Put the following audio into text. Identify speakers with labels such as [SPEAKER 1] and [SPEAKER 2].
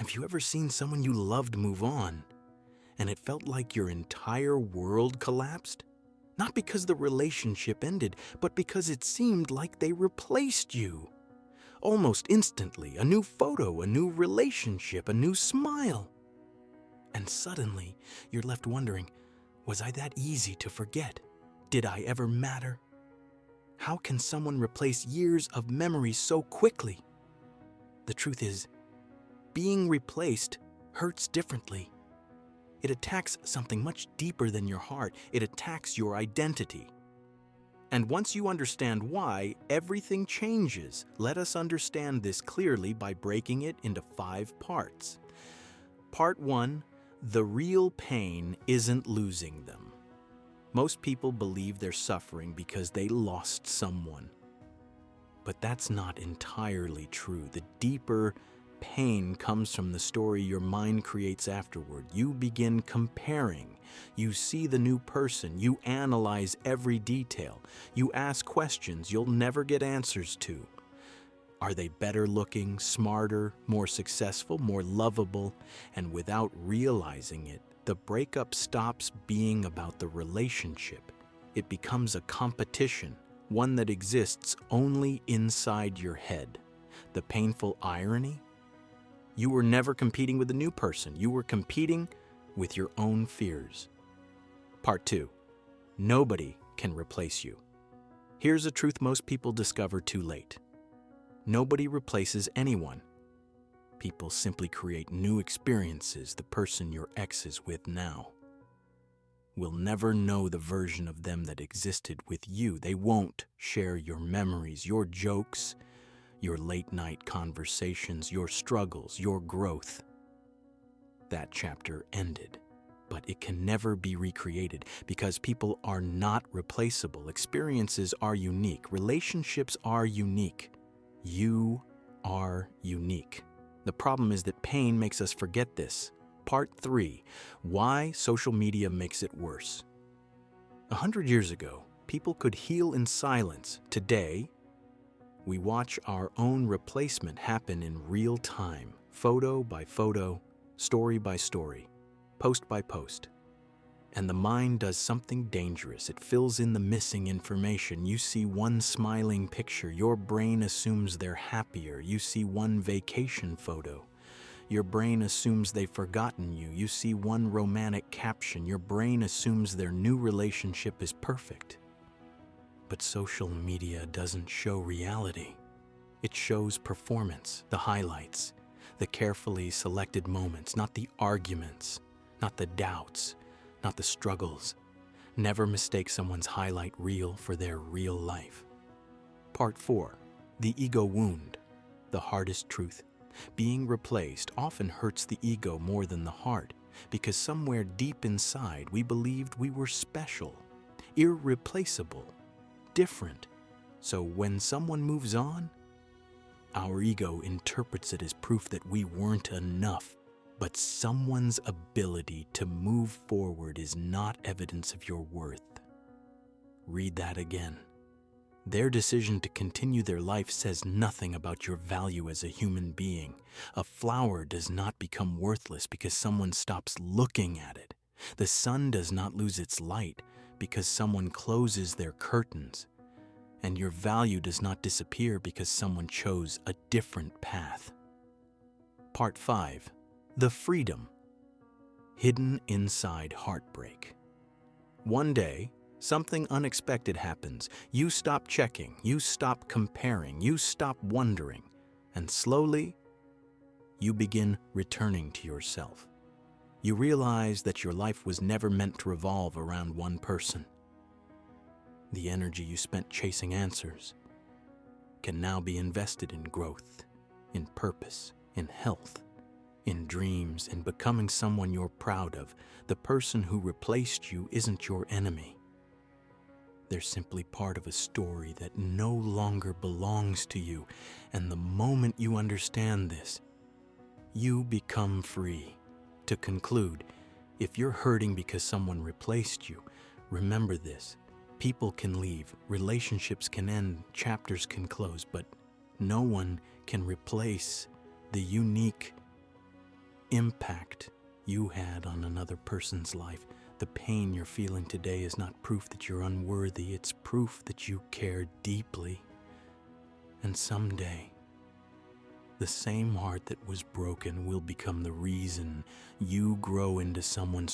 [SPEAKER 1] Have you ever seen someone you loved move on, and it felt like your entire world collapsed? Not because the relationship ended, but because it seemed like they replaced you. Almost instantly, a new photo, a new relationship, a new smile. And suddenly, you're left wondering, was I that easy to forget? Did I ever matter? How can someone replace years of memories so quickly? The truth is, being replaced hurts differently. It attacks something much deeper than your heart. It attacks your identity. And once you understand why, everything changes. Let us understand this clearly by breaking it into 5 parts. Part 1, the real pain isn't losing them. Most people believe they're suffering because they lost someone. But that's not entirely true. The deeper pain comes from the story your mind creates afterward. You begin comparing. You see the new person. You analyze every detail. You ask questions you'll never get answers to. Are they better looking, smarter, more successful, more lovable? And without realizing it, the breakup stops being about the relationship. It becomes a competition, one that exists only inside your head. The painful irony? You were never competing with a new person. You were competing with your own fears. Part 2. Nobody can replace you. Here's a truth most people discover too late. Nobody replaces anyone. People simply create new experiences. The person your ex is with now will never know the version of them that existed with you. They won't share your memories, your jokes, your late-night conversations, your struggles, your growth. That chapter ended, but it can never be recreated because people are not replaceable. Experiences are unique. Relationships are unique. You are unique. The problem is that pain makes us forget this. Part 3, why social media makes it worse. 100 years ago, people could heal in silence. Today, we watch our own replacement happen in real time, photo by photo, story by story, post by post. And the mind does something dangerous. It fills in the missing information. You see one smiling picture, your brain assumes they're happier. You see one vacation photo, your brain assumes they've forgotten you. You see one romantic caption, your brain assumes their new relationship is perfect. But social media doesn't show reality. It shows performance, the highlights, the carefully selected moments, not the arguments, not the doubts, not the struggles. Never mistake someone's highlight reel for their real life. Part 4, the ego wound, the hardest truth. Being replaced often hurts the ego more than the heart, because somewhere deep inside we believed we were special, irreplaceable, different. So when someone moves on, our ego interprets it as proof that we weren't enough. But someone's ability to move forward is not evidence of your worth. Read that again. Their decision to continue their life says nothing about your value as a human being. A flower does not become worthless because someone stops looking at it. The sun does not lose its light because someone closes their curtains. And your value does not disappear because someone chose a different path. Part 5. The freedom hidden inside heartbreak. One day, something unexpected happens. You stop checking, you stop comparing, you stop wondering, and slowly, you begin returning to yourself. You realize that your life was never meant to revolve around one person. The energy you spent chasing answers can now be invested in growth, in purpose, in health, in dreams, in becoming someone you're proud of. The person who replaced you isn't your enemy. They're simply part of a story that no longer belongs to you. And the moment you understand this, you become free. To conclude, if you're hurting because someone replaced you, remember this. People can leave, relationships can end, chapters can close, but no one can replace the unique impact you had on another person's life. The pain you're feeling today is not proof that you're unworthy, it's proof that you care deeply. And someday, the same heart that was broken will become the reason you grow into someone